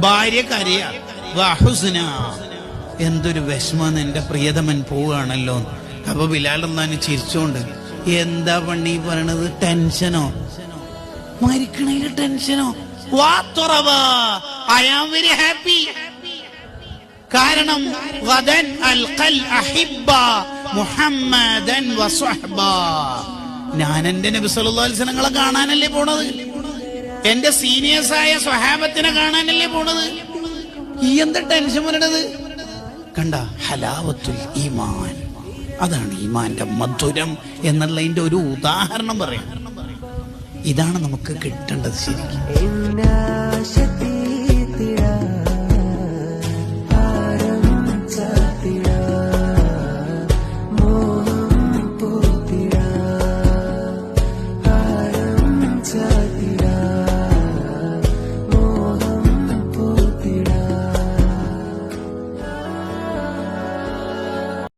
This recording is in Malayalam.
ഭാര്യ കരയ വഹുസ്ന, എന്തൊരു വിഷമം, എന്റെ പ്രിയതമൻ പോവുകയാണല്ലോ. അപ്പൊ ബിലാൽ റളിയല്ലാഹു ചിരിച്ചോണ്ട്, എന്താ പണി പറയണത്, ടെൻഷനോ, മരിക്കണേല് ടെൻഷനോ? I am very happy. കാരണം ഗദൻ അൽഖൽ അഹിബ്ബ മുഹമ്മദൻ വസ്വഹ്ബ, ഞാൻ എന്റെ നബി സല്ലല്ലാഹു അലൈഹി വസല്ലം കാണാനല്ലേ പോണത്, എന്റെ സീനിയേഴ്സായ സ്വഹാബത്തിനെ കാണാനല്ലേ പോണത്. ഈ എന്താ ടെൻഷൻ വരണത്? കണ്ട, ഹലാവത്തുൽ ഈമാൻ, അതാണ് ഈമാന്റെ മധുരം എന്നുള്ളതിന്റെ ഒരു ഉദാഹരണം പറയാം. ഇതാണ് നമുക്ക് കിട്ടേണ്ടത് ശരിക്കും.